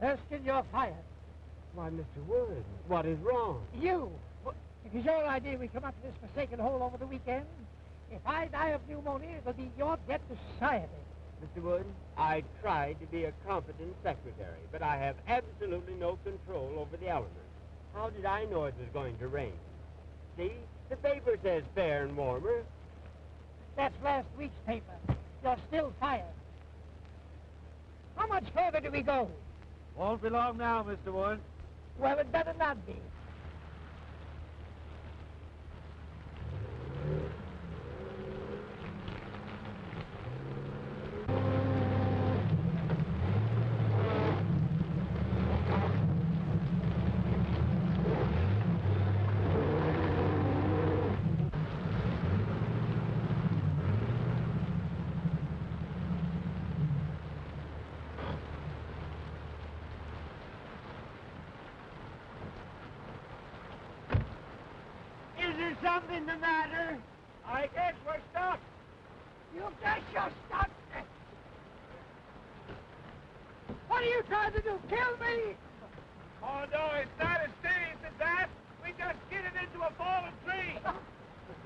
Erskine, you're fired. Why, Mr. Wood, what is wrong? You! It is your idea we come up to this forsaken hole over the weekend. If I die of pneumonia, it'll be your debt to society. Mr. Wood, I tried to be a competent secretary, but I have absolutely no control over the elements. How did I know it was going to rain? See, the paper says fair and warmer. That's last week's paper. You're still fired. How much further do we go? Won't be long now, Mr. Wood. Well, it better not be. Something the matter? I guess we're stuck. You guess you're stuck. What are you trying to do? Kill me? Oh, no, it's not as serious as that. We just skidded into a fallen tree.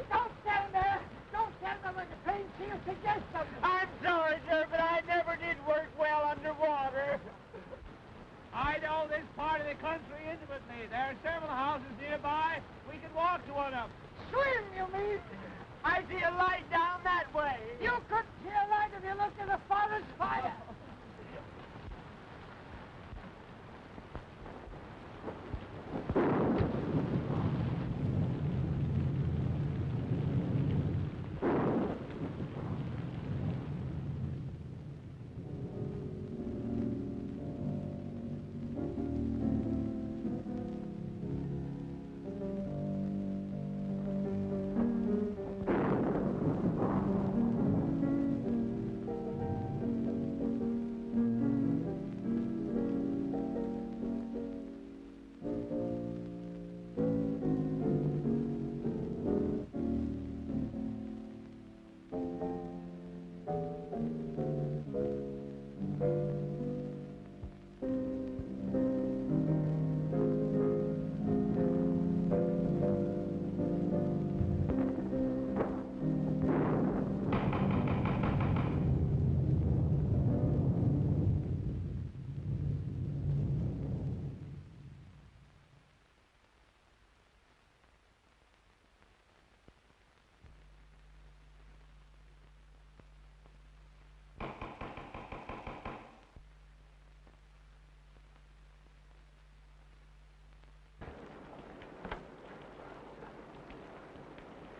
Don't stand there. Don't stand there like a trained seal. Suggest something. I'm sorry, sir, but I never did work well underwater. I know this part of the country intimately. There are several houses nearby. We can walk to one of them. Swim, you mean? I see a light down that way. You couldn't see a light if you looked at the forest fire.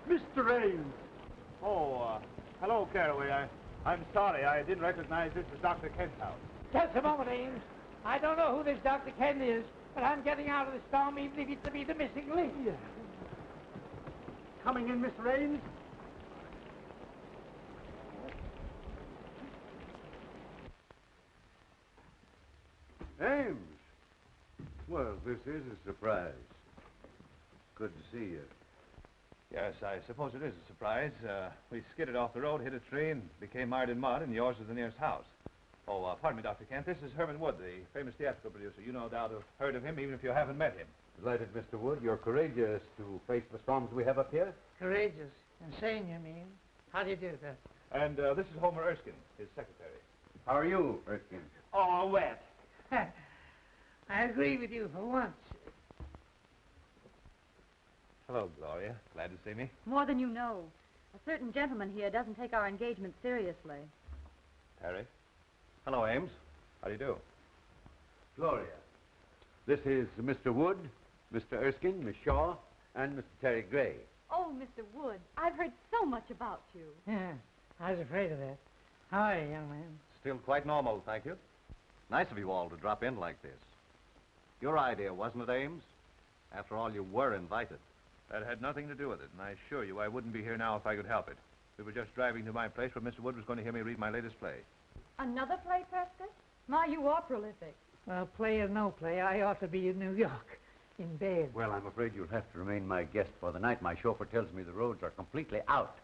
Mr. Ames. Oh, hello, Caraway. I'm sorry. I didn't recognize this as Dr. Kent's house. Just a moment, Ames. I don't know who this Dr. Kent is, but I'm getting out of the storm even if it's to be the missing link. Coming in, Mr. Ames? Ames! Well, this is a surprise. Good to see you. Yes, I suppose it is a surprise. We skidded off the road, hit a tree, and became mired in mud, and yours is the nearest house. Oh, pardon me, Dr. Kent. This is Herman Wood, the famous theatrical producer. You no doubt have heard of him, even if you haven't met him. Delighted, Mr. Wood. You're courageous to face the storms we have up here. Courageous. Insane, you mean? How do you do that? And this is Homer Erskine, his secretary. How are you, Erskine? Oh, wet. I agree with you for once. Hello, Gloria. Glad to see me. More than you know. A certain gentleman here doesn't take our engagement seriously. Harry. Hello, Ames. How do you do? Gloria. This is Mr. Wood, Mr. Erskine, Miss Shaw, and Mr. Terry Gray. Oh, Mr. Wood, I've heard so much about you. Yeah, I was afraid of that. How are you, young man? Still quite normal, thank you. Nice of you all to drop in like this. Your idea, wasn't it, Ames? After all, you were invited. That had nothing to do with it, and I assure you I wouldn't be here now if I could help it. We were just driving to my place where Mr. Wood was going to hear me read my latest play. Another play, Prescott? My, you are prolific. Well, play or no play, I ought to be in New York, in bed. Well, I'm afraid you'll have to remain my guest for the night. My chauffeur tells me the roads are completely out.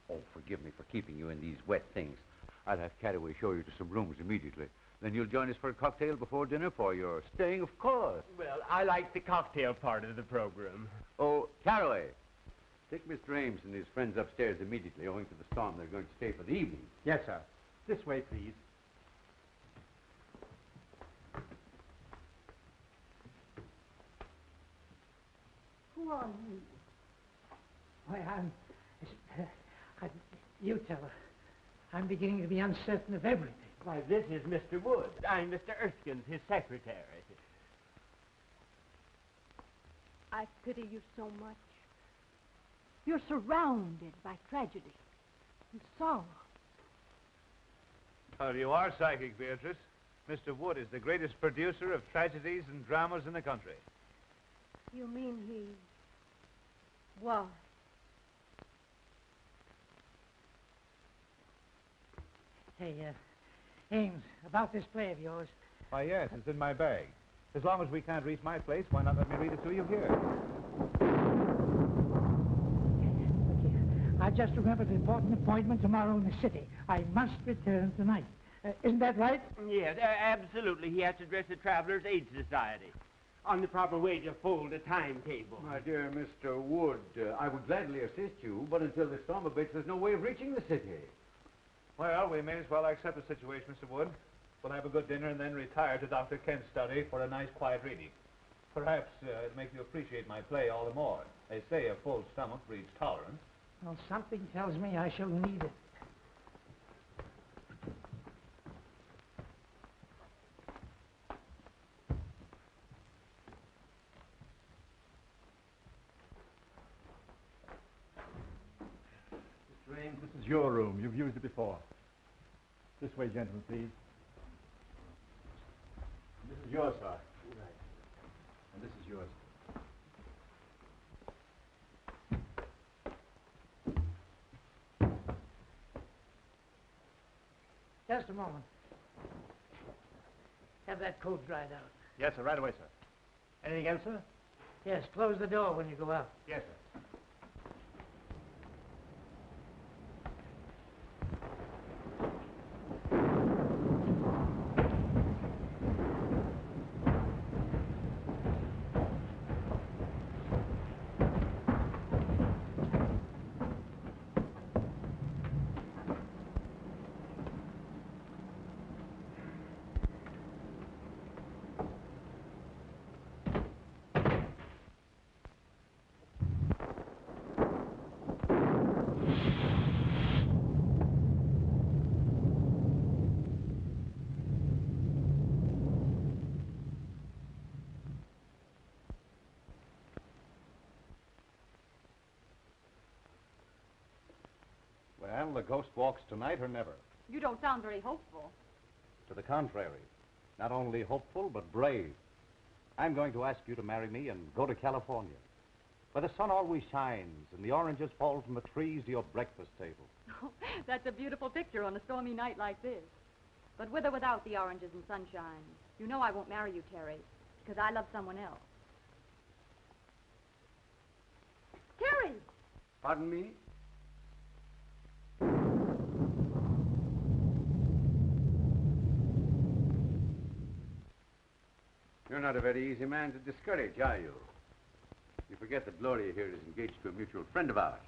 Oh, forgive me for keeping you in these wet things. I'll have Caraway show you to some rooms immediately. Then you'll join us for a cocktail before dinner, for your staying, of course. Well, I like the cocktail part of the program. Oh, Caraway, take Mr. Ames and his friends upstairs immediately. Owing to the storm, they're going to stay for the evening. Yes, sir. This way, please. Who are you? Why, you tell her. I'm beginning to be uncertain of everything. Why, this is Mr. Wood. I'm Mr. Erskine's, his secretary. I pity you so much. You're surrounded by tragedy and sorrow. Oh, you are psychic, Beatrice. Mr. Wood is the greatest producer of tragedies and dramas in the country. You mean he was? Hey, Ames, about this play of yours. Why, yes, it's in my bag. As long as we can't reach my place, why not let me read it to you here? Look here. I just remembered an important appointment tomorrow in the city. I must return tonight. Isn't that right? Yes, absolutely. He has to dress the Travelers' Aid Society on the proper way to fold a timetable. My dear Mr. Wood, I would gladly assist you, but until the storm abates, there's no way of reaching the city. Well, we may as well accept the situation, Mr. Wood. We'll have a good dinner and then retire to Dr. Kent's study for a nice, quiet reading. Perhaps it'll make you appreciate my play all the more. They say a full stomach breeds tolerance. Well, something tells me I shall need it. Mr. Ames, this is your room. You've used it before. This way, gentlemen, please. This is yours, sir. Right. And this is yours. Just a moment. Have that coat dried out. Yes, sir. Right away, sir. Anything else, sir? Yes, close the door when you go out. Yes, sir. Well, the ghost walks tonight or never. You don't sound very hopeful. To the contrary. Not only hopeful, but brave. I'm going to ask you to marry me and go to California, where the sun always shines and the oranges fall from the trees to your breakfast table. That's a beautiful picture on a stormy night like this. But with or without the oranges and sunshine, you know I won't marry you, Terry, because I love someone else. Terry! Pardon me? You're not a very easy man to discourage, are you? You forget that Gloria here is engaged to a mutual friend of ours.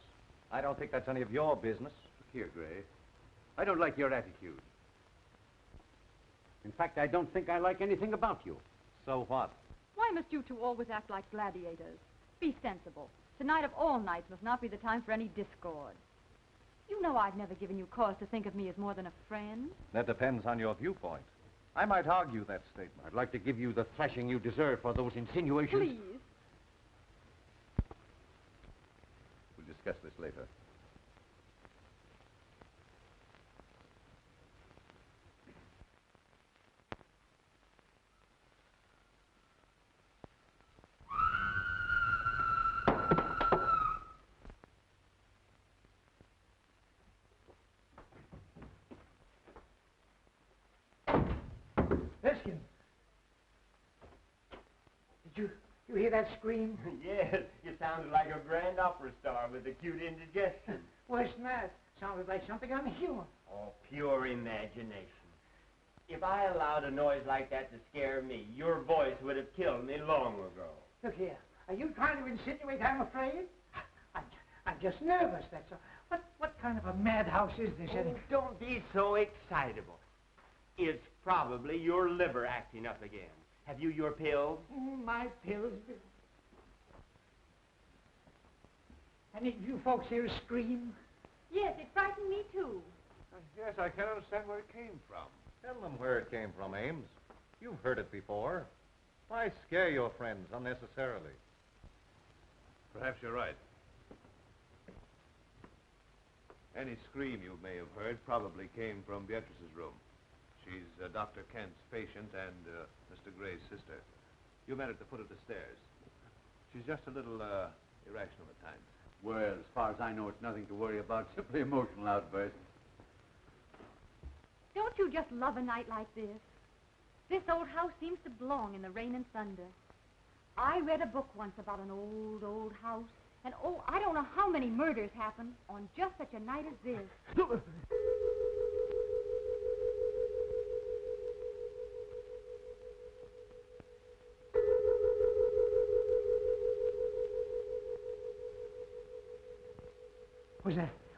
I don't think that's any of your business. Look here, Gray. I don't like your attitude. In fact, I don't think I like anything about you. So what? Why must you two always act like gladiators? Be sensible. Tonight of all nights must not be the time for any discord. You know I've never given you cause to think of me as more than a friend. That depends on your viewpoint. I might argue that statement. I'd like to give you the thrashing you deserve for those insinuations. Please. We'll discuss this later. Erskine! Did you hear that scream? Yes, you sounded like a grand opera star with acute indigestion. Worse than that. Sounded like something unhuman. Oh, pure imagination. If I allowed a noise like that to scare me, your voice would have killed me long ago. Look here. Are you trying to insinuate I'm afraid? I'm just nervous, that's all. What kind of a madhouse is this? Oh, don't be so excitable. It's probably your liver acting up again. Have you your pills? Oh, my pills. Any of you folks here scream? Yes, it frightened me, too. Yes, I can't understand where it came from. Tell them where it came from, Ames. You've heard it before. Why scare your friends unnecessarily? Perhaps you're right. Any scream you may have heard probably came from Beatrice's room. She's Dr. Kent's patient and Mr. Gray's sister. You met at the foot of the stairs. She's just a little irrational at times. Well, as far as I know, it's nothing to worry about. Simply emotional outbursts. Don't you just love a night like this? This old house seems to belong in the rain and thunder. I read a book once about an old, old house, and oh, I don't know how many murders happen on just such a night as this.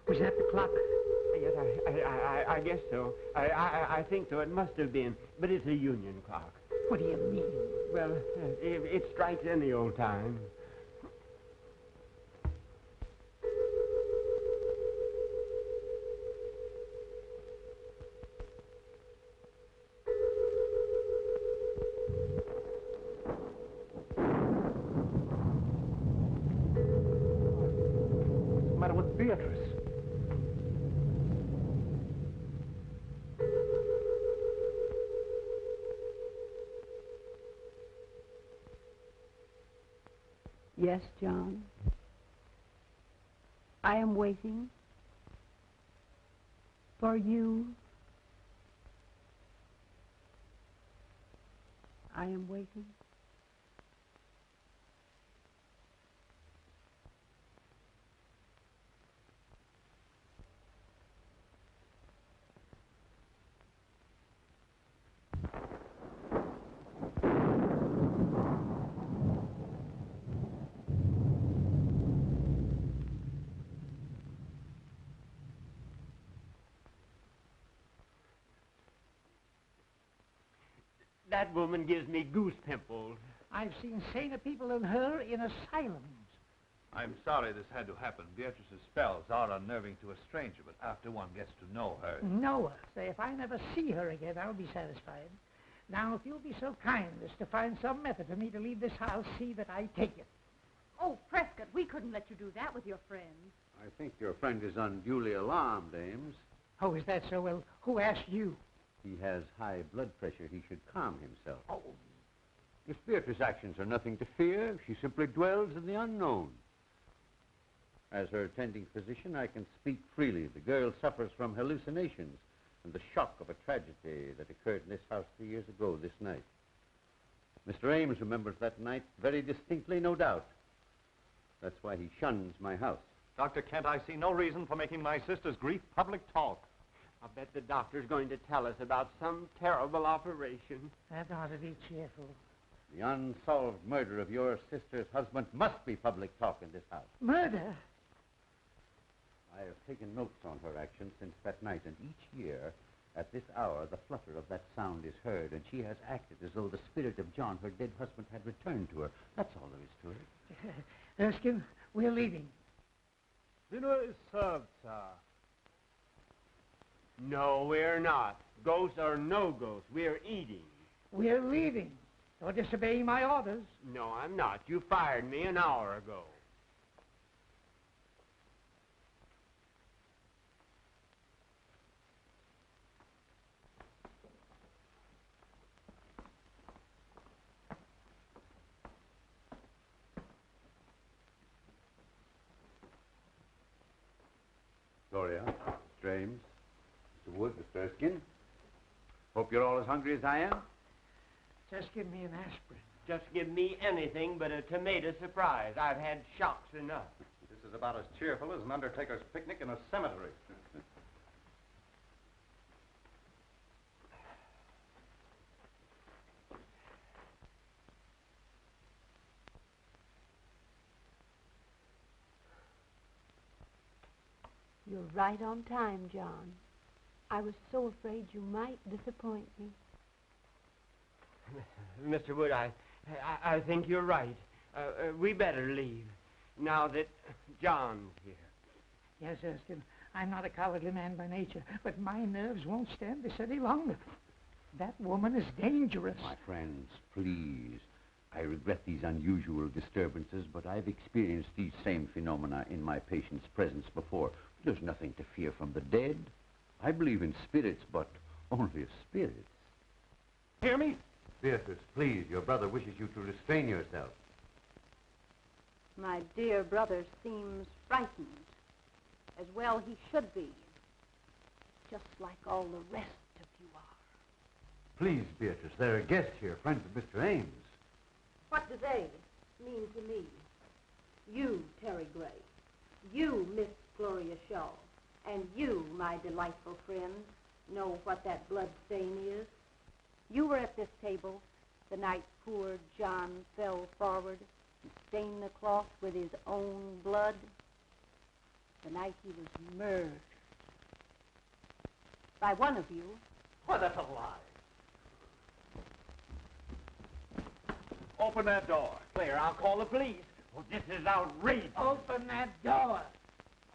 Was that the clock? Yes, I guess so. I think so. It must have been. But it's a union clock. What do you mean? Well, it strikes any old time. What's the matter with Beatrice? Yes, John. I am waiting for you. I am waiting. That woman gives me goose pimples. I've seen saner people than her in asylums. I'm sorry this had to happen. Beatrice's spells are unnerving to a stranger, but after one gets to know her... Know her. Say, if I never see her again, I'll be satisfied. Now, if you'll be so kind as to find some method for me to leave this house, see that I take it. Oh, Prescott, we couldn't let you do that with your friends. I think your friend is unduly alarmed, Ames. Oh, is that so? Well, who asked you? He has high blood pressure. He should calm himself. Oh. Miss Beatrice's actions are nothing to fear. She simply dwells in the unknown. As her attending physician, I can speak freely. The girl suffers from hallucinations and the shock of a tragedy that occurred in this house 3 years ago this night. Mr. Ames remembers that night very distinctly, no doubt. That's why he shuns my house. Dr. Kent, I see no reason for making my sister's grief public talk. I'll bet the doctor's going to tell us about some terrible operation. That ought to be cheerful. The unsolved murder of your sister's husband must be public talk in this house. Murder? I have taken notes on her actions since that night, and each year, at this hour, the flutter of that sound is heard, and she has acted as though the spirit of John, her dead husband, had returned to her. That's all there is to it. Erskine, we're leaving. Dinner is served, sir. No, we're not. Ghosts or no ghosts, we're eating. We're leaving. You're disobeying my orders. No, I'm not. You fired me an hour ago. Gloria, Mr. Ames, Mr. Wood, Mr. Erskine. Hope you're all as hungry as I am. Just give me an aspirin. Just give me anything but a tomato surprise. I've had shocks enough. This is about as cheerful as an undertaker's picnic in a cemetery. You're right on time, John. I was so afraid you might disappoint me. Mr. Wood, I think you're right. We better leave, now that John's here. Yes, Erskine, I'm not a cowardly man by nature, but my nerves won't stand this any longer. That woman is dangerous. My friends, please. I regret these unusual disturbances, but I've experienced these same phenomena in my patient's presence before. There's nothing to fear from the dead. I believe in spirits, but only as spirits. Hear me? Beatrice, please, your brother wishes you to restrain yourself. My dear brother seems frightened, as well he should be, just like all the rest of you are. Please, Beatrice, there are guests here, friends of Mr. Ames. What do they mean to me? You, Terry Gray. You, Miss Gloria Shaw. And you, my delightful friend, know what that blood stain is. You were at this table the night poor John fell forward and stained the cloth with his own blood. The night he was murdered. By one of you. Why, that's a lie. Open that door. Claire, I'll call the police. Oh, this is outrageous. Open that door.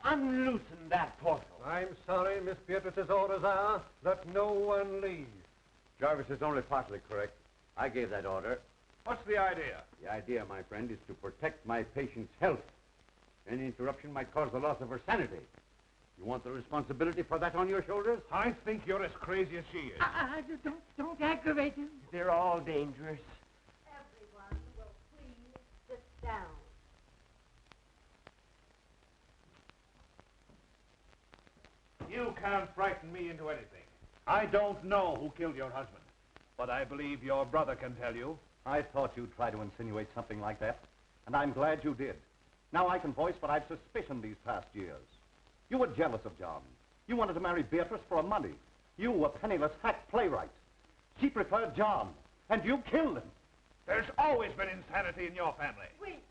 Unloosen that portal. I'm sorry, Miss Beatrice's orders are that no one leave. Jarvis is only partly correct. I gave that order. What's the idea? The idea, my friend, is to protect my patient's health. Any interruption might cause the loss of her sanity. You want the responsibility for that on your shoulders? I think you're as crazy as she is. Don't aggravate him. They're all dangerous. Everyone will please sit down. You can't frighten me into anything. I don't know who killed your husband, but I believe your brother can tell you. I thought you'd try to insinuate something like that, and I'm glad you did. Now I can voice what I've suspicioned these past years. You were jealous of John. You wanted to marry Beatrice for money. You, a penniless hack playwright. She preferred John, and you killed him. There's always been insanity in your family. Wait.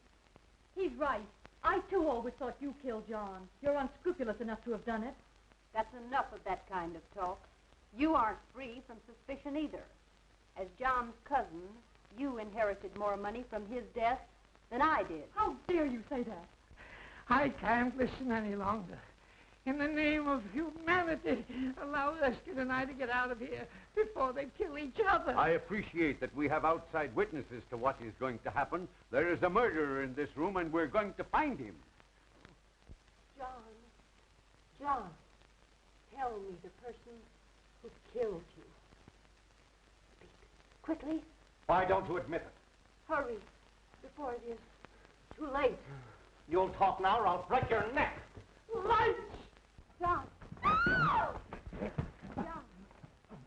He's right. I, too, always thought you killed John. You're unscrupulous enough to have done it. That's enough of that kind of talk. You aren't free from suspicion either. As John's cousin, you inherited more money from his death than I did. How dare you say that? I can't listen any longer. In the name of humanity, allow Erskine and I to get out of here before they kill each other. I appreciate that we have outside witnesses to what is going to happen. There is a murderer in this room, and we're going to find him. John, tell me the person who killed you. Speak quickly. Why don't you admit it? Hurry, before it is too late. You'll talk now or I'll break your neck. Light! John!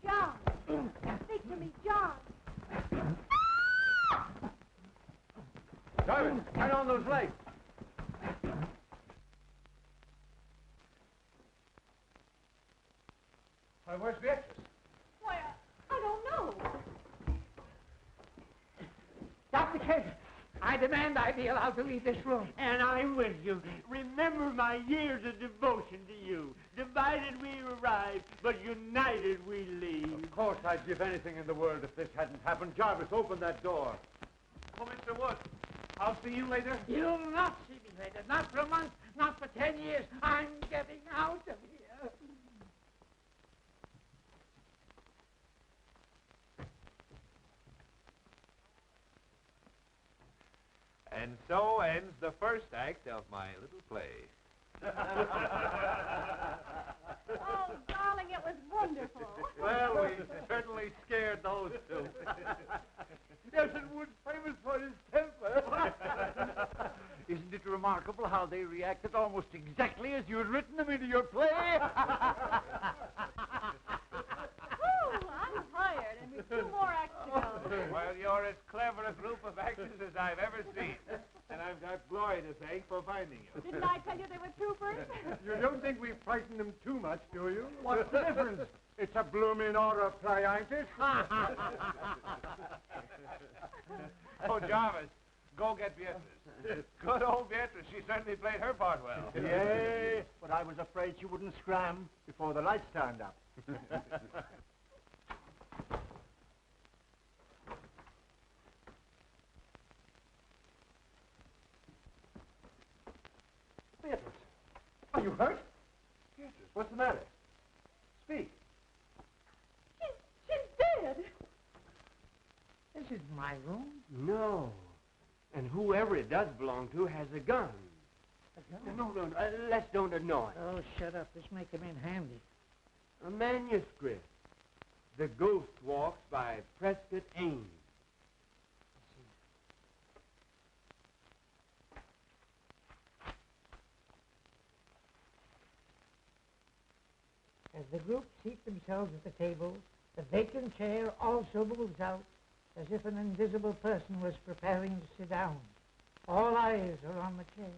John! Speak to me, John! Jarvis, turn on those lights. Why, where's Beatrice? Why, I don't know. Dr. Kent, I demand I be allowed to leave this room. And I'm with you. Remember my years of devotion to you. Divided we arrive, but united we leave. Of course, I'd give anything in the world if this hadn't happened. Jarvis, open that door. Oh, Mr. Wood, I'll see you later. You'll not see me later. Not for a month, not for 10 years. I'm getting out of here. And so ends the first act of my little play. Oh, darling, it was wonderful. Well, we certainly scared those two. Nelson Wood's famous for his temper. Isn't it remarkable how they reacted almost exactly as you had written them into your play? Whew, I'm tired, and we've 2 more acts to go. Well, you're as clever a group of actors as I've ever seen. And I've got Glory to thank for finding you. Didn't I tell you they were troopers? You don't think we frightened them too much, do you? What's the difference? It's a blooming order play, ain't it? Oh, Jarvis, go get Beatrice. Good old Beatrice. She certainly played her part well. Yay, but I was afraid she wouldn't scram before the lights turned up. Beatrice, are you hurt? Beatrice, what's the matter? Speak. She's dead. This isn't my room. No. And whoever it does belong to has a gun. A gun? No, let's don't annoy. Oh, shut up. This make him in handy. A manuscript. The Ghost Walks by Prescott Ames. As the group seat themselves at the table, the vacant chair also moves out, as if an invisible person was preparing to sit down. All eyes are on the chair.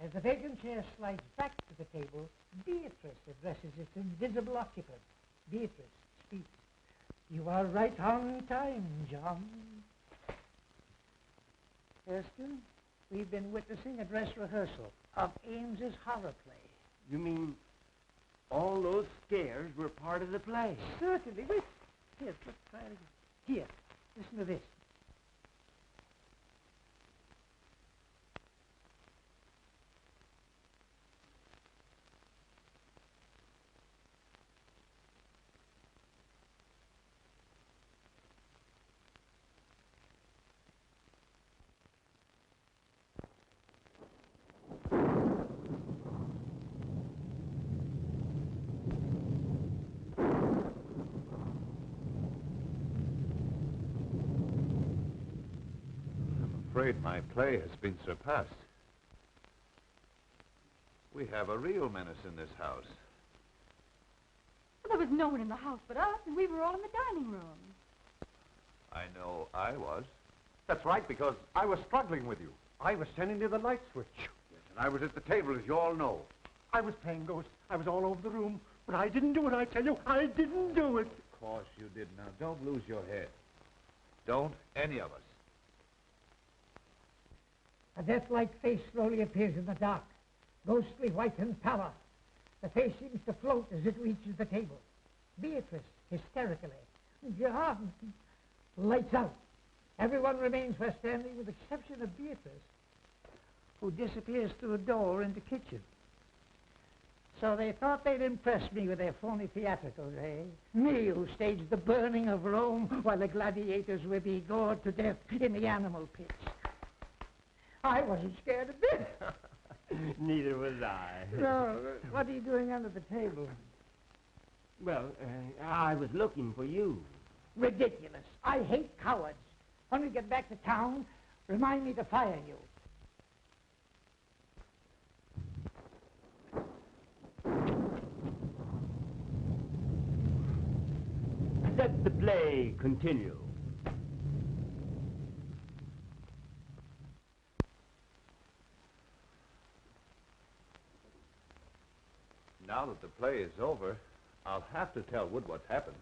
As the vacant chair slides back to the table, Beatrice addresses its invisible occupant. Beatrice speaks. You are right on time, John. Erskine, we've been witnessing a dress rehearsal of Ames's horror play. You mean all those scares were part of the play? Certainly. Wait. Here, let's try it again. Here, listen to this. I'm afraid my play has been surpassed. We have a real menace in this house. Well, there was no one in the house but us, and we were all in the dining room. I know I was. That's right, because I was struggling with you. I was sending you the light switch. Yes, and I was at the table, as you all know. I was playing ghost. I was all over the room. But I didn't do it, I tell you. I didn't do it. Of course you did. Now, don't lose your head. Don't any of us. A death-like face slowly appears in the dark, ghostly white and pallor. The face seems to float as it reaches the table. Beatrice, hysterically. John! Lights out. Everyone remains where standing with the exception of Beatrice, who disappears through a door in the kitchen. So they thought they'd impress me with their phony theatricals, eh? Me, who staged the burning of Rome while the gladiators were being gored to death in the animal pits. I wasn't scared a bit. Neither was I. So, what are you doing under the table? Well, I was looking for you. Ridiculous. I hate cowards. When we get back to town, remind me to fire you. Let the play continue. Now that the play is over, I'll have to tell Wood what's happened.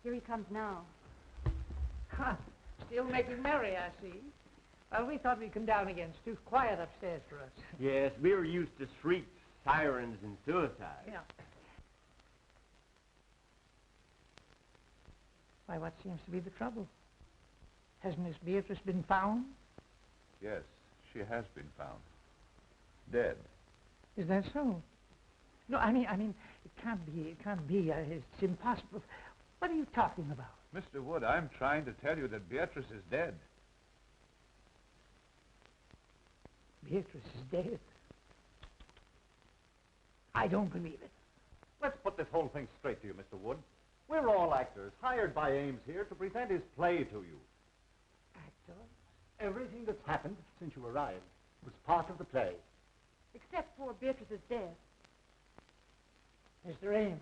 Here he comes now. Ha! Still making merry, I see. Well, we thought we'd come down again. It's too quiet upstairs for us. Yes, we're used to shrieks, sirens, and suicides. Yeah. Why, what seems to be the trouble? Has Miss Beatrice been found? Yes, she has been found. Dead. Is that so? No, I mean, it can't be. It's impossible. What are you talking about? Mr. Wood, I'm trying to tell you that Beatrice is dead. Beatrice is dead. I don't believe it. Let's put this whole thing straight to you, Mr. Wood. We're all actors, hired by Ames here to present his play to you. Actors? Everything that's happened since you arrived was part of the play. Except poor Beatrice's death. Mr. Ames,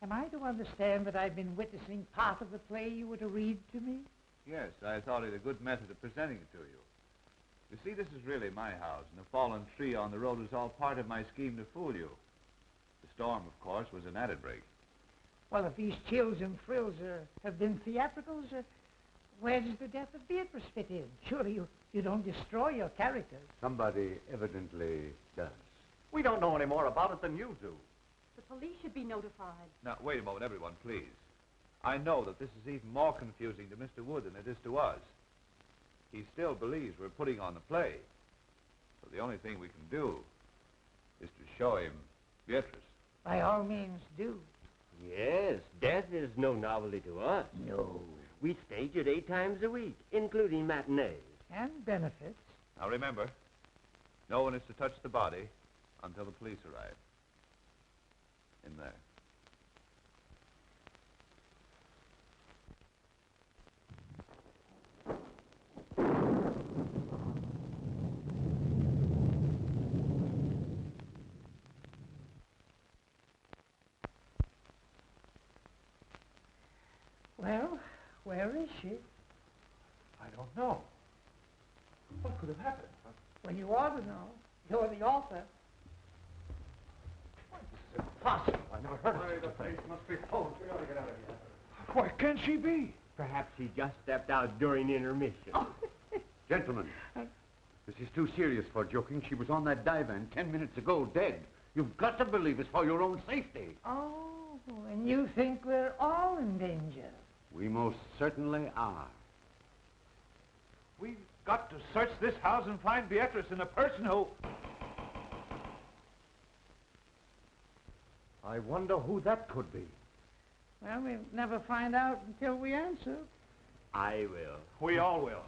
Am I to understand that I've been witnessing part of the play you were to read to me? Yes, I thought it a good method of presenting it to you. You see, this is really my house, and the fallen tree on the road was all part of my scheme to fool you. The storm, of course, was an added break. Well, if these chills and thrills have been theatricals, where does the death of Beatrice fit in? Surely you don't destroy your characters. Somebody evidently does. We don't know any more about it than you do. The police should be notified. Now, wait a moment, everyone, please. I know that this is even more confusing to Mr. Wood than it is to us. He still believes we're putting on the play. So the only thing we can do is to show him Beatrice. By all means, do. Yes, death is no novelty to us. No. We stage it 8 times a week, including matinees. And benefits. Now, remember, no one is to touch the body until the police arrive. In there. Well, where is she? I don't know. What could have happened? Well, you ought to know. You're the author. This is impossible. I never heard of The place must be closed. We ought to get out of here. Where can she be? Perhaps he just stepped out during intermission. Gentlemen, this is too serious for joking. She was on that divan 10 minutes ago, dead. You've got to believe it's for your own safety. Oh, and you think we're all in danger? We most certainly are. We've got to search this house and find Beatrice and the person who... I wonder who that could be. Well, we'll never find out until we answer. I will. We all will.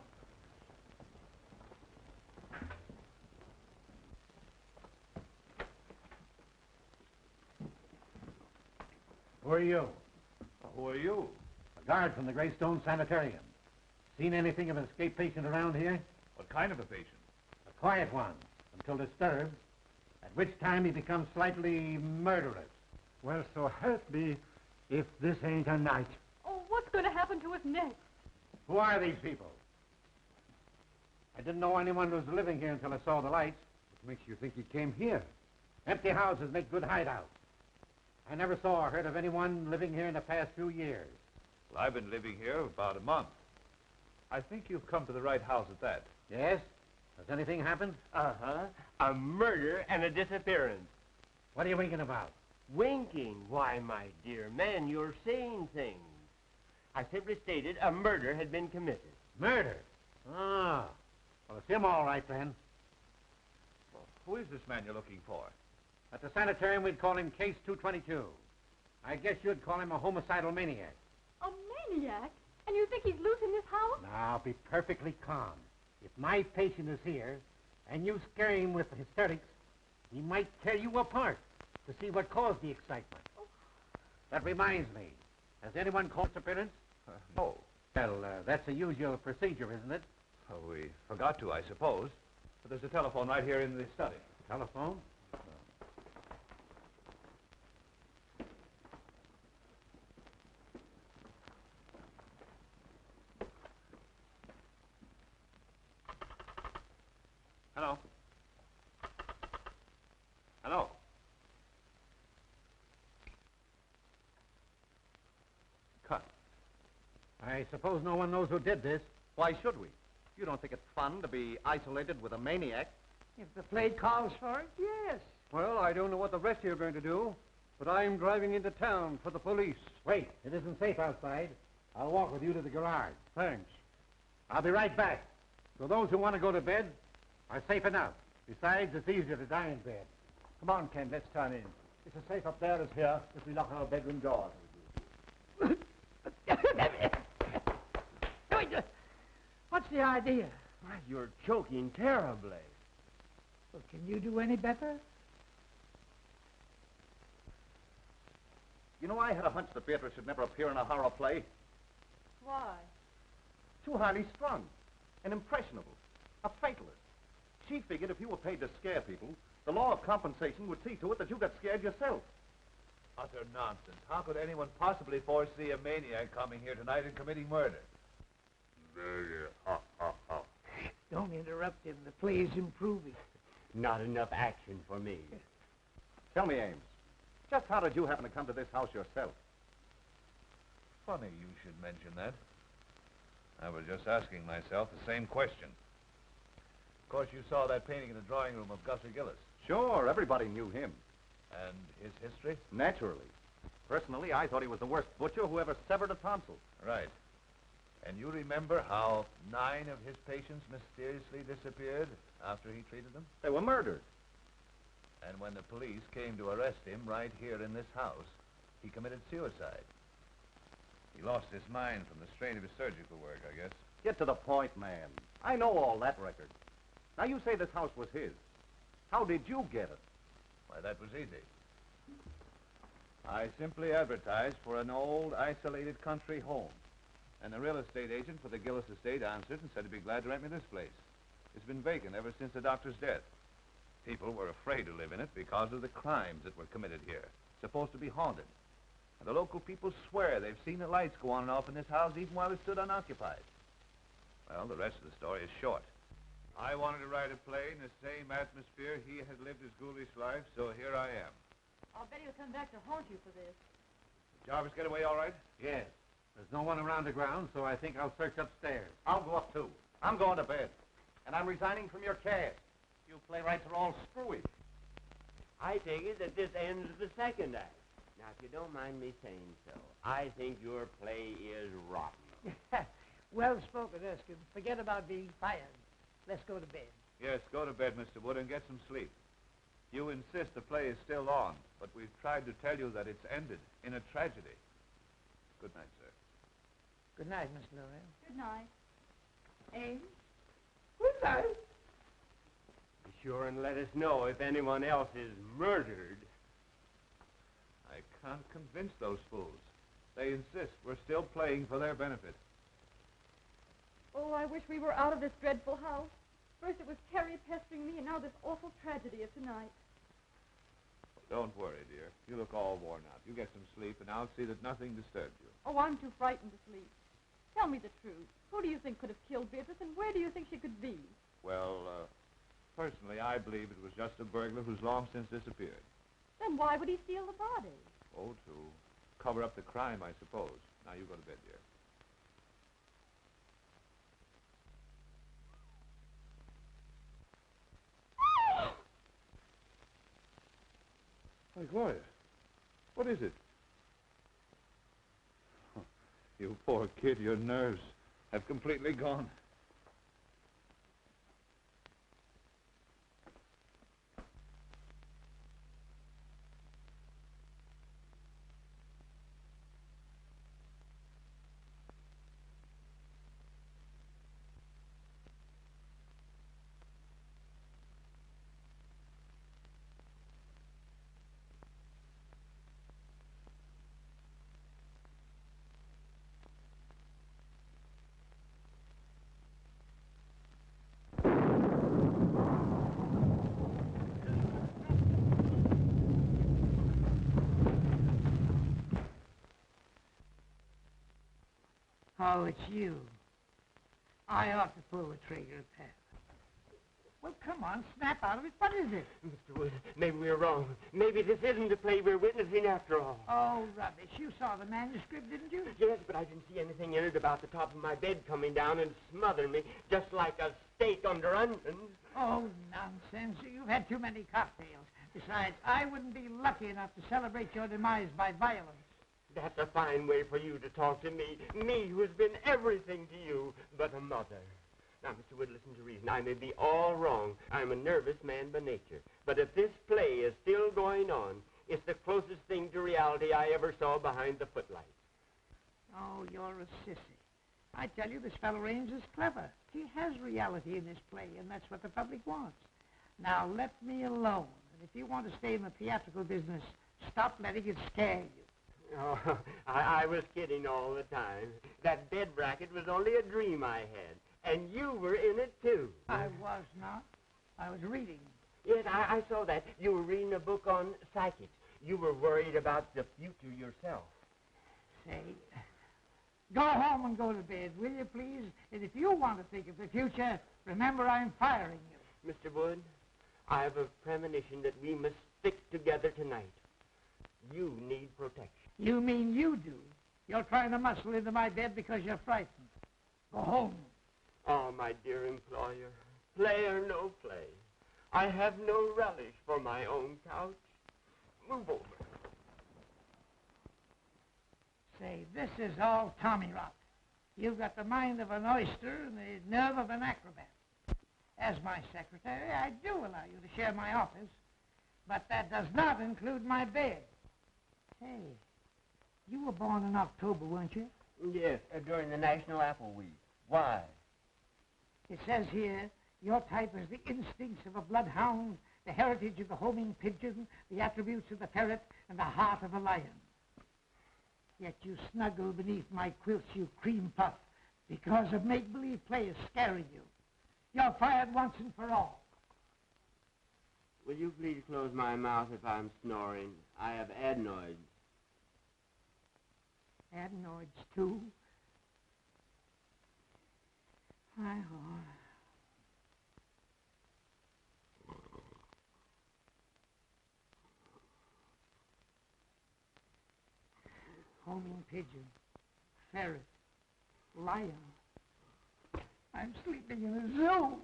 Who are you? Who are you? A guard from the Greystone Sanitarium. Seen anything of an escaped patient around here? What kind of a patient? A quiet one, until disturbed, at which time he becomes slightly murderous. Well, so help me if this ain't a night. Oh, what's going to happen to us next? Who are these people? I didn't know anyone was living here until I saw the lights. What makes you think he came here? Empty houses make good hideouts. I never saw or heard of anyone living here in the past few years. Well, I've been living here about a month. I think you've come to the right house at that. Yes? Has anything happened? Uh-huh. A murder and a disappearance. What are you winking about? Winking? Why, my dear man, you're saying things. I simply stated a murder had been committed. Murder? Ah. Well, it's him all right, then. Well, who is this man you're looking for? At the sanitarium, we'd call him Case 222. I guess you'd call him a homicidal maniac. A maniac? And you think he's loose in this house? Now, be perfectly calm. If my patient is here, and you scare him with hysterics, he might tear you apart to see what caused the excitement. Oh. That reminds me. Has anyone called appearance? No. Well, that's the usual procedure, isn't it? Well, we forgot to, I suppose. But there's a telephone right here in the study. Telephone? Hello? Hello? Cut. I suppose no one knows who did this. Why should we? You don't think it's fun to be isolated with a maniac? If the play calls for it, yes. Well, I don't know what the rest of you are going to do, but I'm driving into town for the police. Wait, it isn't safe outside. I'll walk with you to the garage. Thanks. I'll be right back. So those who want to go to bed are safe enough. Besides, it's easier to die in bed. Come on, Ken, let's turn in. It's as safe up there as here if we lock our bedroom doors. What's the idea? Why, you're choking terribly. Well, can you do any better? You know, I had a hunch that Beatrice should never appear in a horror play. Why? Too highly strung and impressionable. A fatalist. She figured if you were paid to scare people, the law of compensation would see to it that you got scared yourself. Utter nonsense. How could anyone possibly foresee a maniac coming here tonight and committing murder? Don't interrupt him. The play's improving. Not enough action for me. Tell me, Ames, just how did you happen to come to this house yourself? Funny you should mention that. I was just asking myself the same question. Of course, you saw that painting in the drawing room of Gussie Gillis. Sure, everybody knew him. And his history? Naturally. Personally, I thought he was the worst butcher who ever severed a tonsil. Right. And you remember how 9 of his patients mysteriously disappeared after he treated them? They were murdered. And when the police came to arrest him right here in this house, he committed suicide. He lost his mind from the strain of his surgical work, I guess. Get to the point, man. I know all that record. Now, you say this house was his. How did you get it? Why, that was easy. I simply advertised for an old, isolated country home. And the real estate agent for the Gillis estate answered and said he'd be glad to rent me this place. It's been vacant ever since the doctor's death. People were afraid to live in it because of the crimes that were committed here. It's supposed to be haunted. And the local people swear they've seen the lights go on and off in this house even while it stood unoccupied. Well, the rest of the story is short. I wanted to write a play in the same atmosphere he had lived his ghoulish life, so here I am. I'll bet he'll come back to haunt you for this. Jarvis get away all right? Yes. There's no one around the ground, so I think I'll search upstairs. I'll go up, too. I'm going to bed. And I'm resigning from your cast. You playwrights are all screwy. I take it that this ends the second act. Now, if you don't mind me saying so, I think your play is rotten. Well spoken, Erskine. Forget about being fired. Let's go to bed. Yes, go to bed, Mr. Wood, and get some sleep. You insist the play is still on, but we've tried to tell you that it's ended in a tragedy. Good night, sir. Good night, Miss Gloria. Good night. Ames? Good night. Be sure and let us know if anyone else is murdered. I can't convince those fools. They insist we're still playing for their benefit. Oh, I wish we were out of this dreadful house. First it was Terry pestering me, and now this awful tragedy of tonight. Don't worry, dear. You look all worn out. You get some sleep, and I'll see that nothing disturbs you. Oh, I'm too frightened to sleep. Tell me the truth. Who do you think could have killed Beatrice, and where do you think she could be? Well, personally, I believe it was just a burglar who's long since disappeared. Then why would he steal the body? Oh, to cover up the crime, I suppose. Now, you go to bed, dear. Why, Gloria, what is it? Oh, you poor kid, your nerves have completely gone. Oh, it's you. I ought to pull the trigger, Pat. Well, come on, snap out of it. What is it? Mr. Wood, maybe we're wrong. Maybe this isn't the play we're witnessing after all. Oh, rubbish. You saw the manuscript, didn't you? Yes, but I didn't see anything in it about the top of my bed coming down and smothering me, just like a steak under onions. Oh, nonsense. You've had too many cocktails. Besides, I wouldn't be lucky enough to celebrate your demise by violence. That's a fine way for you to talk to me who has been everything to you but a mother. Now, Mr. Wood, listen to reason. I may be all wrong. I'm a nervous man by nature. But if this play is still going on, it's the closest thing to reality I ever saw behind the footlights. Oh, you're a sissy. I tell you, this fellow Ames is clever. He has reality in this play, and that's what the public wants. Now, let me alone. And if you want to stay in the theatrical business, stop letting it scare you. Oh, I was kidding all the time. That bed bracket was only a dream I had, and you were in it, too. I was not. I was reading. Yes, I saw that. You were reading a book on psychics. you were worried about the future yourself. Say, go home and go to bed, will you, please? And if you want to think of the future, remember I'm firing you. Mr. Wood, I have a premonition that we must stick together tonight. You need protection. You mean you do? You're trying to muscle into my bed because you're frightened. Go home. Oh, my dear employer, play or no play, I have no relish for my own couch. Move over. Say, this is all tommy rot. You've got the mind of an oyster and the nerve of an acrobat. As my secretary, I do allow you to share my office, but that does not include my bed. Hey, you were born in October, weren't you? Yes, during the National Apple Week. Why? It says here, your type is the instincts of a bloodhound, the heritage of the homing pigeon, the attributes of the ferret, and the heart of a lion. Yet you snuggle beneath my quilts, you cream puff, because of make-believe play is scaring you. You're fired once and for all. Will you please close my mouth if I'm snoring? I have adenoids. Adenoids, too? Hi-ho. Homing pigeon, ferret, lion. I'm sleeping in a zoo.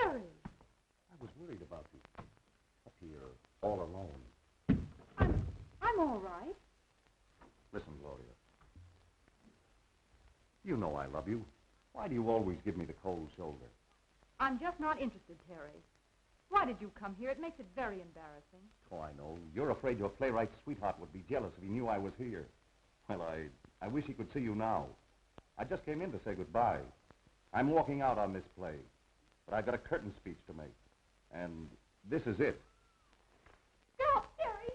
I was worried about you. Up here, all alone. I'm all right. Listen, Gloria. You know I love you. Why do you always give me the cold shoulder? I'm just not interested, Terry. Why did you come here? It makes it very embarrassing. Oh, I know. You're afraid your playwright's sweetheart would be jealous if he knew I was here. Well, I wish he could see you now. I just came in to say goodbye. I'm walking out on this play, but I've got a curtain speech to make. And this is it. Stop, Terry!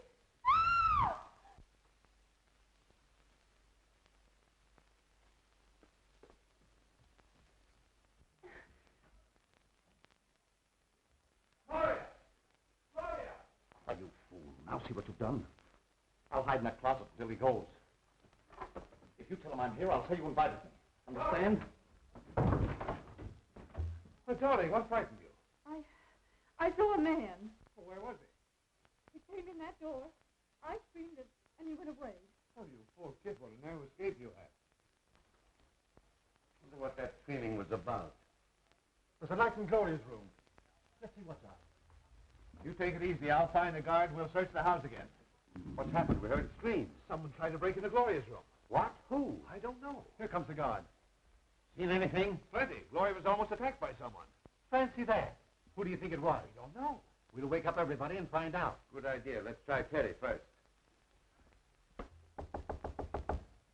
Gloria! Gloria! Why, you fool. Now see what you've done. I'll hide in that closet until he goes. If you tell him I'm here, I'll tell you invited me. Understand? Well, darling, what frightened you? I saw a man. Oh, where was he? He came in that door. I screamed and he went away. Oh, you poor kid, what a narrow escape you had. Wonder what that screaming was about. There's a light in Gloria's room. Let's see what's up. You take it easy. I'll find the guard and we'll search the house again. What's happened? We heard screams. Someone tried to break into Gloria's room. What? Who? I don't know. Here comes the guard. Seen anything? Plenty. Gloria was almost attacked by someone. Fancy that. Who do you think it was? We don't know. We'll wake up everybody and find out. Good idea. Let's try Terry first.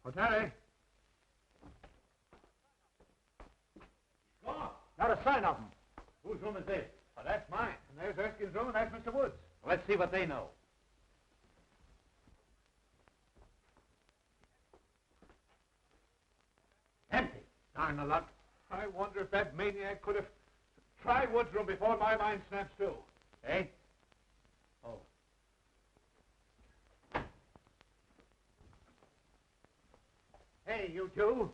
Oh, Terry. Gone. Not a sign of him. Whose room is this? Oh, that's mine. And there's Erskine's room and that's Mr. Wood's. Well, let's see what they know. Empty. Darn the luck. I wonder if that maniac could have tried Wood's room before my mind snaps to. Eh? Oh. Hey, you two.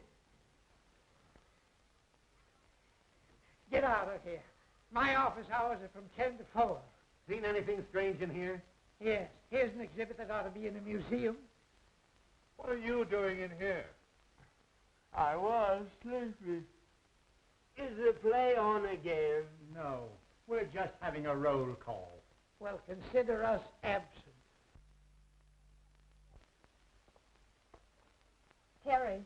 Get out of here. My office hours are from 10 to 4. Seen anything strange in here? Yes, here's an exhibit that ought to be in a museum. What are you doing in here? I was sleepy. Is the play on again? No, we're just having a roll call. Well, consider us absent. Terry,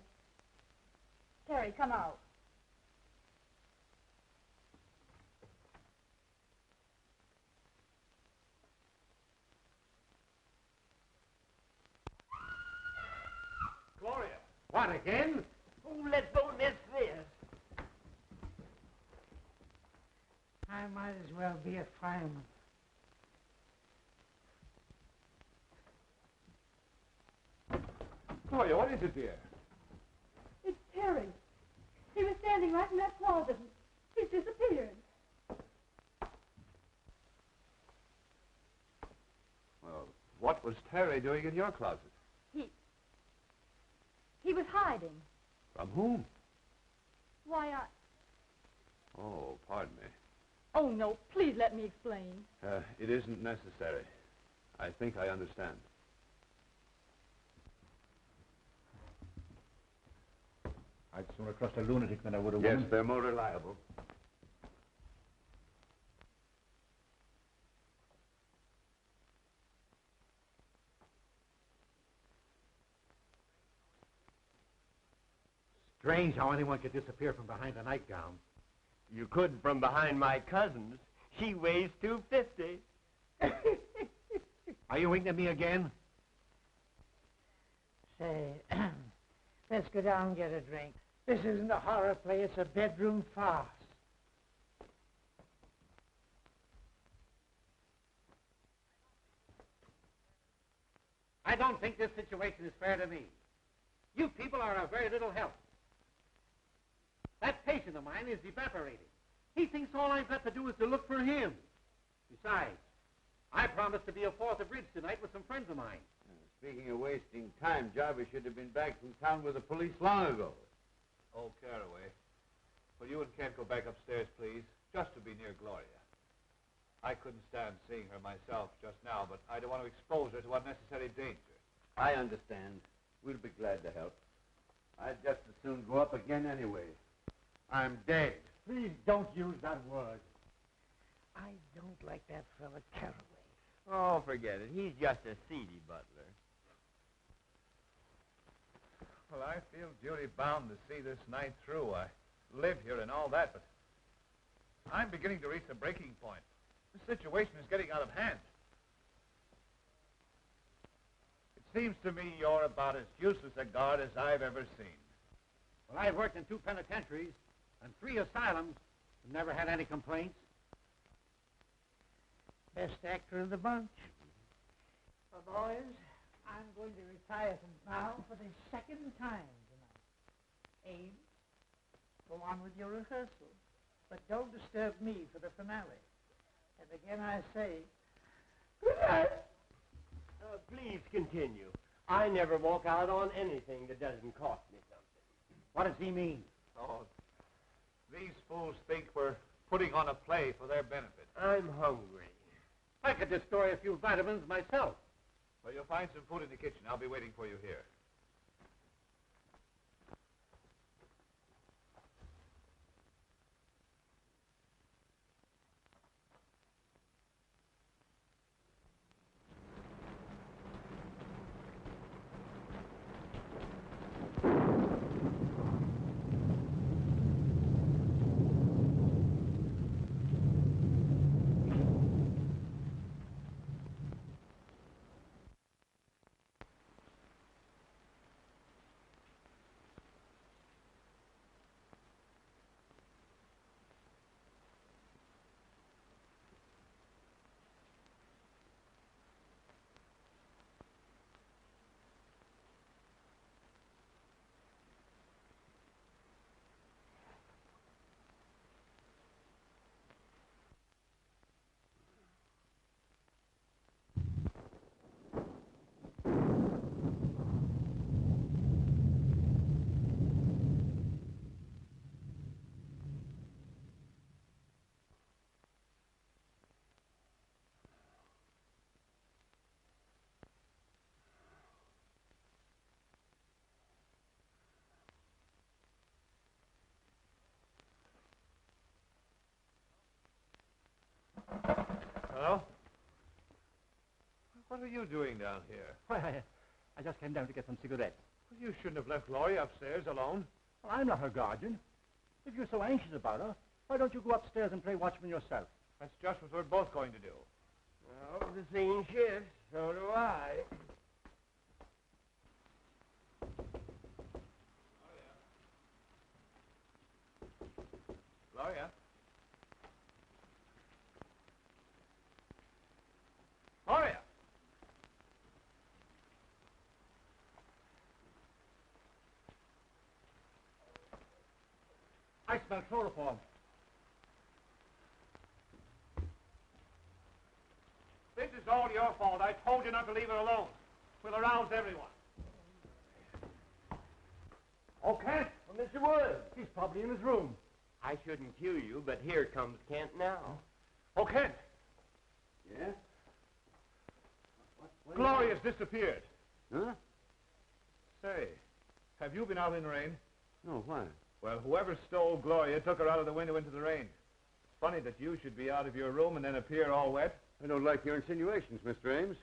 Terry, come out. Gloria. What, again? Oh, let's don't miss this. I might as well be a fireman. Gloria, what is it, dear? It's Terry. He was standing right in that closet. He's disappeared. Well, what was Terry doing in your closet? He was hiding. From whom? Why, Oh, pardon me. Oh, no, please let me explain. It isn't necessary. I think I understand. I'd sooner trust a lunatic than I would a Yes, woman. they're more reliable. Strange how anyone could disappear from behind a nightgown. You could from behind my cousin's. She weighs 250. Are you winking at me again? Say, let's go down and get a drink. This isn't a horror play, it's a bedroom farce. I don't think this situation is fair to me. You people are of very little help. That patient of mine is evaporating. He thinks all I've got to do is to look for him. Besides, I promised to be a fourth of bridge tonight with some friends of mine. Speaking of wasting time, Jarvis should have been back from town with the police long ago. Oh, Caraway. Will you and Kent go back upstairs, please? Just to be near Gloria. I couldn't stand seeing her myself just now, but I don't want to expose her to unnecessary danger. I understand. We'll be glad to help. I'd just as soon go up again anyway. I'm dead. Please don't use that word. I don't like that fella Caraway. Oh, forget it. He's just a seedy butler. Well, I feel duty bound to see this night through. I live here and all that, but I'm beginning to reach the breaking point. The situation is getting out of hand. It seems to me you're about as useless a guard as I've ever seen. Well, I've worked in 2 penitentiaries and 3 asylums and never had any complaints. Best actor of the bunch. Well, boys, I'm going to retire from now for the second time tonight. Abe, go on with your rehearsal, but don't disturb me for the finale. And again I say, good night. Please continue. I never walk out on anything that doesn't cost me something. What does he mean? Oh, these fools think we're putting on a play for their benefit. I'm hungry. I could destroy a few vitamins myself. Well, you'll find some food in the kitchen. I'll be waiting for you here. Hello? What are you doing down here? Why, I just came down to get some cigarettes. Well, you shouldn't have left Gloria upstairs alone. Well, I'm not her guardian. If you're so anxious about her, why don't you go upstairs and play watchman yourself? That's just what we're both going to do. Well, the scene shifts. So do I. Gloria? Gloria! I smell chloroform. This is all your fault. I told you not to leave her alone. We'll arouse everyone. Okay. Well, Mr. Wood. He's probably in his room. I shouldn't cue you, but here comes Kent now. Oh, Kent! Yeah? Gloria's disappeared. Huh? Say, have you been out in the rain? No, why? Well, whoever stole Gloria took her out of the window into the rain. Funny that you should be out of your room and then appear all wet. I don't like your insinuations, Mr. Ames.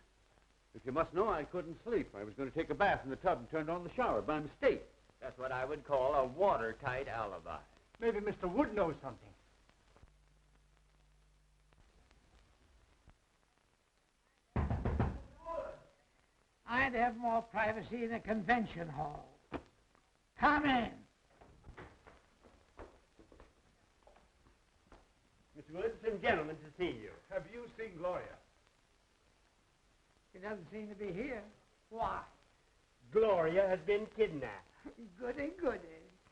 If you must know, I couldn't sleep. I was going to take a bath in the tub and turned on the shower by mistake. That's what I would call a watertight alibi. Maybe Mr. Wood knows something. I'd have more privacy in a convention hall. Come in. Mr. Wood, some gentlemen to see you. Have you seen Gloria? She doesn't seem to be here. Why? Gloria has been kidnapped. Goody, goody.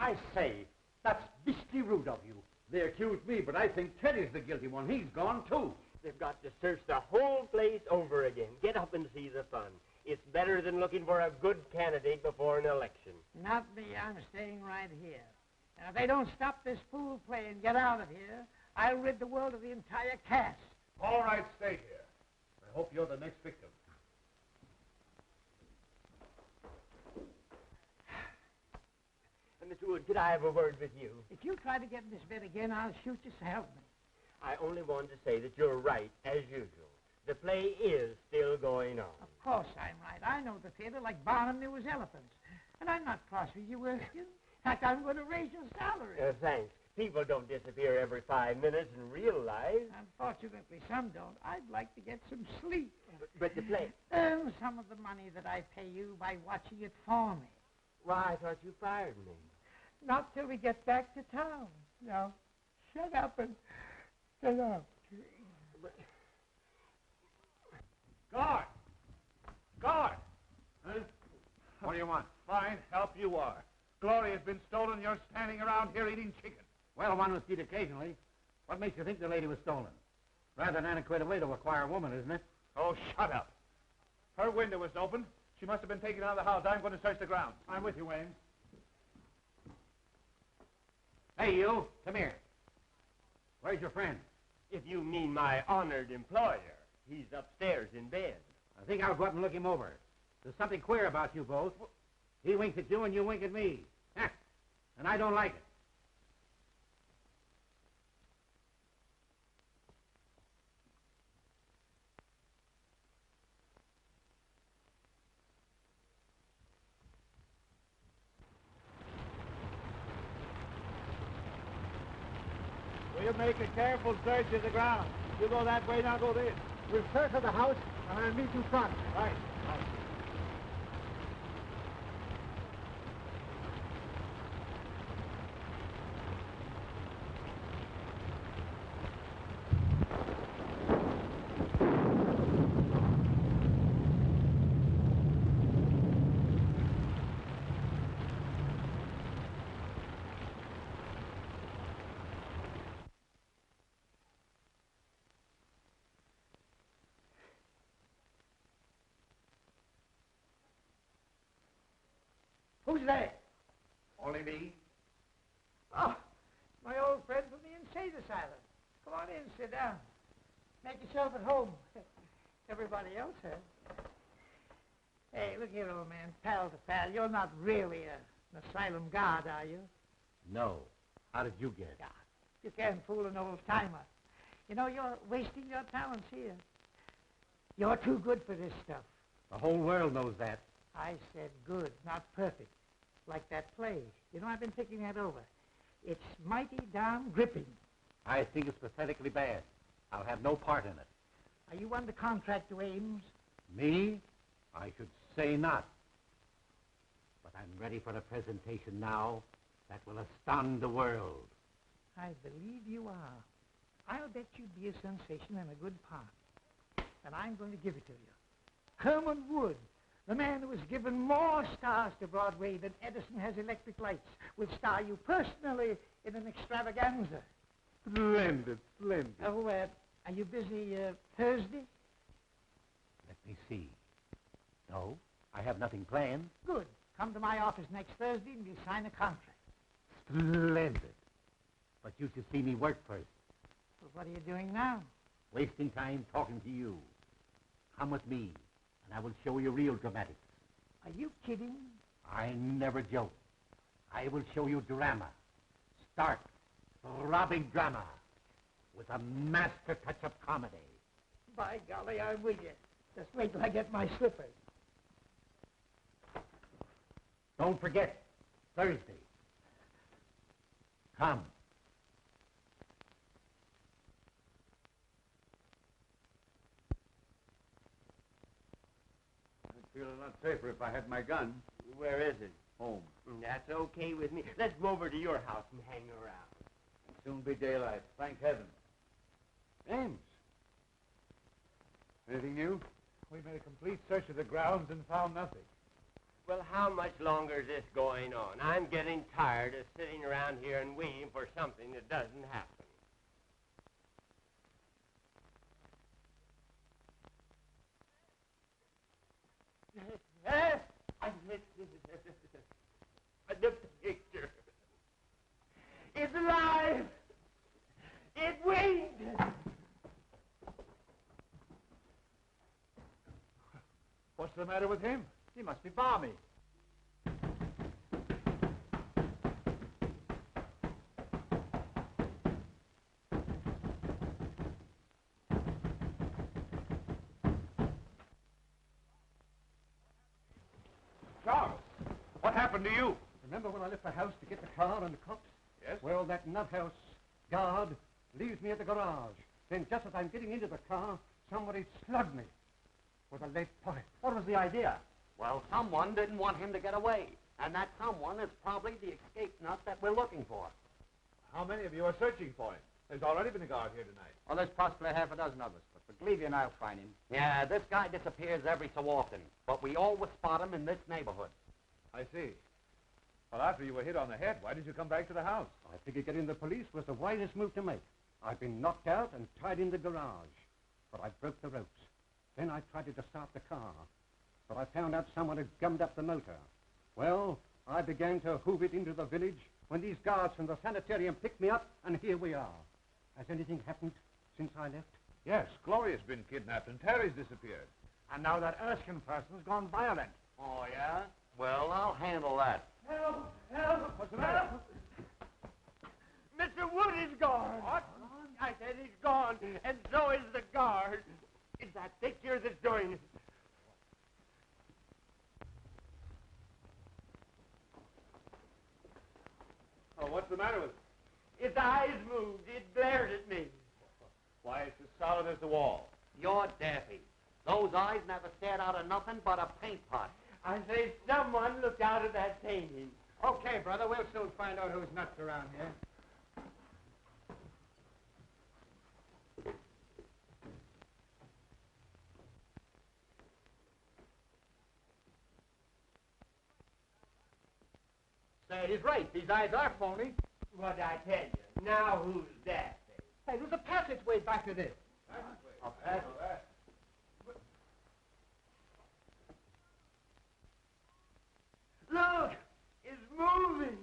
I say, that's beastly rude of you. They accused me, but I think Teddy's the guilty one. He's gone, too. They've got to search the whole place over again. Get up and see the fun. It's better than looking for a good candidate before an election. Not me. I'm staying right here. And if they don't stop this fool play and get out of here, I'll rid the world of the entire cast. All right, stay here. I hope you're the next victim. Mr. Wood, could I have a word with you? If you try to get in this bed again, I'll shoot you, so help me. I only wanted to say that you're right, as usual. The play is still going on. Of course I'm right. I know the theater like Barnum knew his elephants. And I'm not cross with you, Erskine. In fact, I'm going to raise your salary. Thanks. People don't disappear every 5 minutes in real life. Unfortunately, some don't. I'd like to get some sleep. But the play... Earn some of the money that I pay you by watching it for me. Why, I thought you fired me. Not till we get back to town. Now, shut up and get up. Guard! Guard! Huh? What do you want? Fine, help you are. Gloria's been stolen and you're standing around here eating chicken. Well, one must eat occasionally. What makes you think the lady was stolen? Rather an antiquated way to acquire a woman, isn't it? Oh, shut up. Her window was open. She must have been taken out of the house. I'm going to search the grounds. I'm with you, Ames. Hey, you. Come here. Where's your friend? If you mean my honored employer, he's upstairs in bed. I think I'll go up and look him over. There's something queer about you both. He winks at you and you wink at me. And I don't like it. We'll make a careful search of the ground. You go that way, and I'll go this. We'll search the house and I'll meet you front. Right. Who's there? Only me. Oh, my old friend from the insane asylum. Come on in, sit down. Make yourself at home. Everybody else has. Hey, look here, old man, pal to pal. You're not really an asylum guard, are you? No. How did you get it? God, you can't fool an old-timer. You know, you're wasting your talents here. You're too good for this stuff. The whole world knows that. I said good, not perfect. like that play. You know, I've been thinking that over. It's mighty darn gripping. I think it's pathetically bad. I'll have no part in it. Are you under contract to Ames? Me? I should say not. But I'm ready for a presentation now that will astound the world. I believe you are. I'll bet you'd be a sensation and a good part. And I'm going to give it to you. Herman Wood, the man who has given more stars to Broadway than Edison has electric lights, will star you personally in an extravaganza. Splendid, splendid. Oh, are you busy Thursday? Let me see. No, I have nothing planned. Good. Come to my office next Thursday and we'll sign a contract. Splendid. But you should see me work first. Well, what are you doing now? Wasting time talking to you. Come with me, and I will show you real dramatics. Are you kidding? I never joke. I will show you drama. Stark, throbbing drama, with a master touch of comedy. By golly, I'm with you. Just wait till I get my slippers. Don't forget, Thursday. Come. I'd feel a lot safer if I had my gun. Where is it? Home. That's okay with me. Let's go over to your house and hang around. It'll soon be daylight. Thank heaven. Ames. Anything new? We made a complete search of the grounds and found nothing. Well, how much longer is this going on? I'm getting tired of sitting around here and waiting for something that doesn't happen. The picture. It's alive. It winged. What's the matter with him? He must be balmy. Charles, what happened to you? Remember when I left the house to get the car and the cops? Yes? Well, that nuthouse guard leaves me at the garage. Then just as I'm getting into the car, somebody slugged me with a lead pipe. What was the idea? Well, someone didn't want him to get away. And that someone is probably the escape nut that we're looking for. How many of you are searching for him? There's already been a guard here tonight. Well, there's possibly half a dozen of us, but believe you and I'll find him. Yeah, this guy disappears every so often, but we always spot him in this neighborhood. I see. Well, after you were hit on the head, why did you come back to the house? I figured getting the police was the wisest move to make. I've been knocked out and tied in the garage, but I broke the ropes. Then I tried to start the car, but I found out someone had gummed up the motor. Well, I began to hoof it into the village when these guards from the sanitarium picked me up, and here we are. Has anything happened since I left? Yes, Gloria's been kidnapped and Terry's disappeared. And now that Erskine person's gone violent. Oh, yeah? Well, I'll handle that. Help! Help! What's the matter? Mr. Wood is gone. What? I said he's gone, and so is the guard. It's that picture that's doing it. Oh, what's the matter with it? Its eyes moved. It glared at me. Why, it's as solid as the wall. You're daffy. Those eyes never stared out of nothing but a paint pot. I say someone looked out of that painting. Okay, brother, we'll soon find out who's nuts around here. Say, he's right. These eyes are phony. What'd I tell you? Now who's that? Hey, there's a passageway back to this. A passage? Look! It's moving!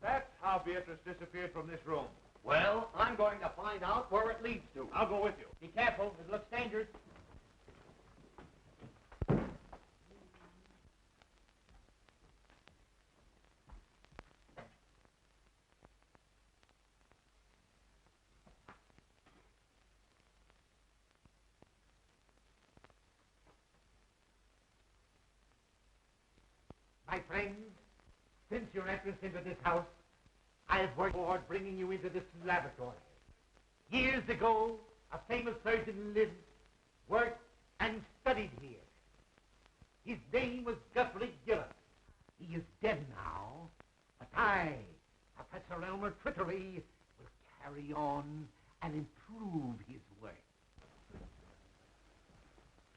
That's how Beatrice disappeared from this room. Well, I'm going to find out where it leads to. I'll go with you. Be careful. It looks dangerous. My friends, since your entrance into this house, I've worked toward bringing you into this laboratory. Years ago, a famous surgeon lived, worked, and studied here. His name was Guthrie Gillis. He is dead now, but I, Professor Elmer Trickery, will carry on and improve his work.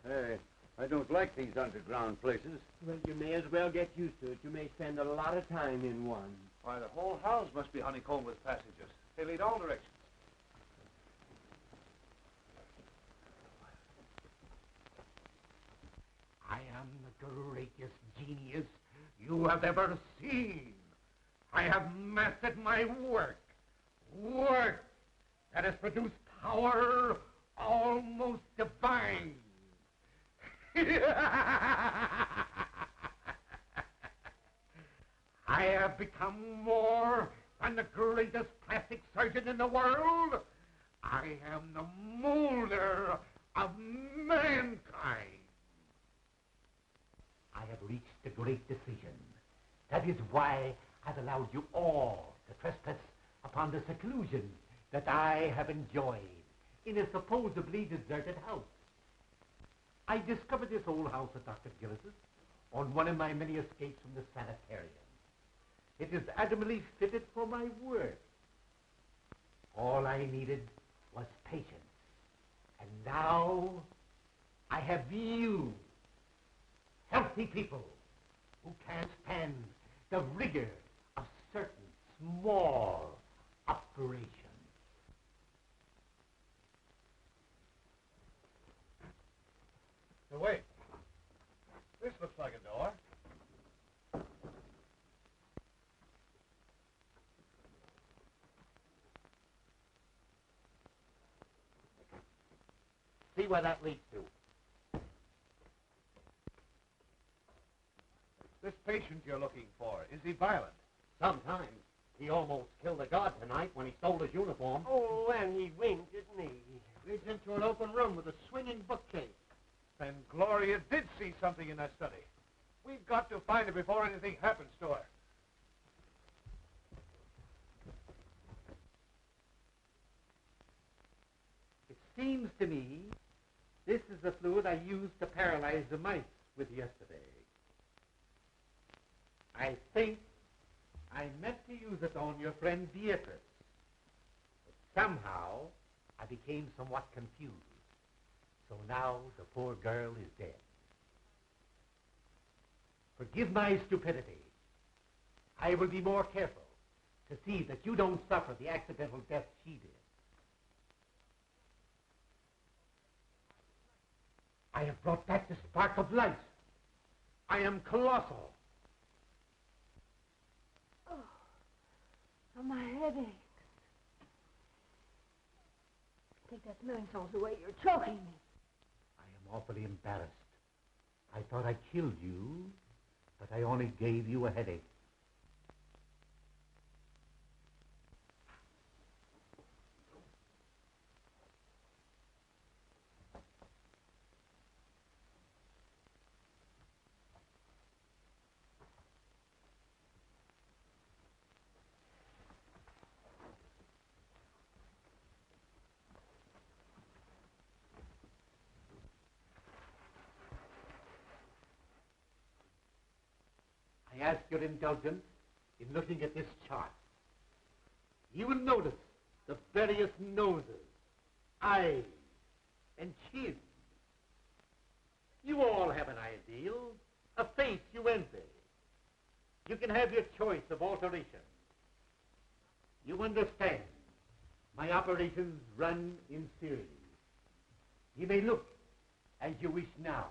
Hey, I don't like these underground places. Well, you may as well get used to it. You may spend a lot of time in one. Why, the whole house must be honeycombed with passages. They lead all directions. I am the greatest genius you have ever seen. I have mastered my work. Work that has produced power almost divine. I have become more than the greatest plastic surgeon in the world. I am the molder of mankind. I have reached a great decision. That is why I've allowed you all to trespass upon the seclusion that I have enjoyed in a supposedly deserted house. I discovered this old house of Dr. Gillis's on one of my many escapes from the sanitarium. It is admirably fitted for my work. All I needed was patience. And now I have you, healthy people, who can't stand the rigor of certain small operations. So wait. This looks like a door. See where that leads to. This patient you're looking for, is he violent? Sometimes. He almost killed a guard tonight when he stole his uniform. Oh, and he winked at me. Leads into an open room with a swinging bookcase. Then Gloria did see something in that study. We've got to find her before anything happens to her. It seems to me this is the fluid I used to paralyze the mice with yesterday. I think I meant to use it on your friend Beatrice. But somehow I became somewhat confused. So now the poor girl is dead. Forgive my stupidity. I will be more careful to see that you don't suffer the accidental death she did. I have brought back the spark of life. I am colossal. Oh, my head aches. Take that smelling salts away. You're choking me. I am awfully embarrassed. I thought I killed you, but I only gave you a headache. I ask your indulgence in looking at this chart. You will notice the various noses, eyes, and chins. You all have an ideal, a face you envy. You can have your choice of alteration. You understand, my operations run in series. You may look as you wish now.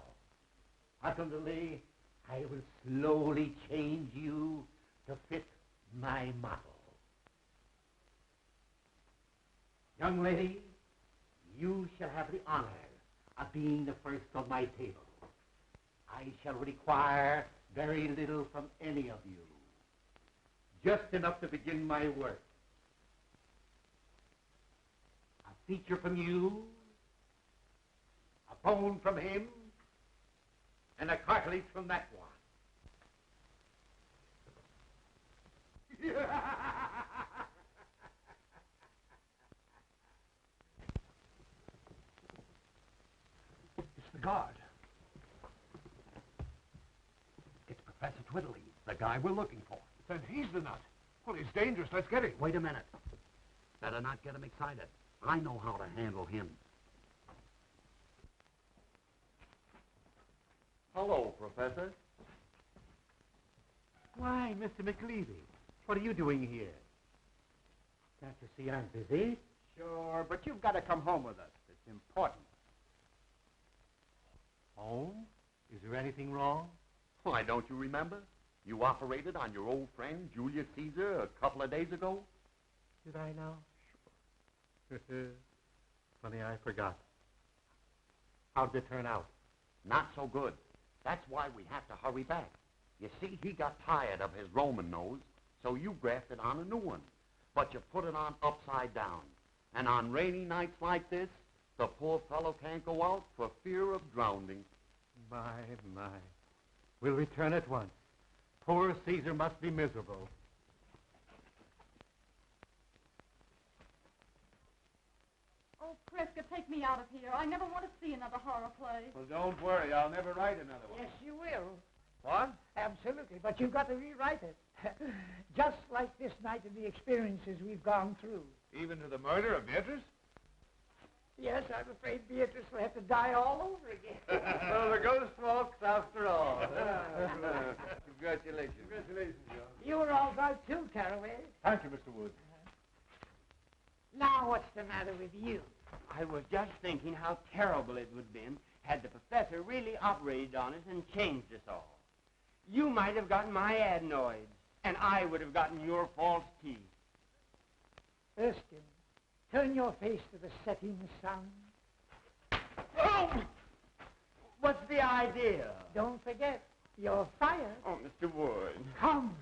Ultimately, I will slowly change you to fit my model. Young lady, you shall have the honor of being the first on my table. I shall require very little from any of you. Just enough to begin my work. A feature from you, a bone from him, and a cartilage from that one. It's the guard. It's Professor Twiddly, the guy we're looking for. Then he's the nut. Well, he's dangerous. Let's get him. Wait a minute. Better not get him excited. I know how to handle him. Hello, Professor. Why, Mr. McLeavy, what are you doing here? Can't you see I'm busy? Sure, but you've got to come home with us. It's important. Home? Is there anything wrong? Why, don't you remember? You operated on your old friend, Julius Caesar, a couple of days ago? Did I now? Sure. Funny, I forgot. How'd it turn out? Not so good. That's why we have to hurry back. You see, he got tired of his Roman nose, so you grafted on a new one. But you put it on upside down. And on rainy nights like this, the poor fellow can't go out for fear of drowning. My. We'll return at once. Poor Caesar must be miserable. Oh, Prescott, take me out of here. I never want to see another horror play. Well, don't worry. I'll never write another one. Yes, you will. What? Absolutely, but you've got to rewrite it. Just like this night and the experiences we've gone through. Even to the murder of Beatrice? Yes, I'm afraid Beatrice will have to die all over again. Well, the ghost walks after all. Congratulations. Congratulations, John. You were all right too, Caraway. Thank you, Mr. Wood. Now what's the matter with you? I was just thinking how terrible it would have been had the professor really operated on us and changed us all. You might have gotten my adenoids, and I would have gotten your false teeth. Erskine, turn your face to the setting sun. Oh! What's the idea? Don't forget, you're fired. Oh, Mr. Wood. Come.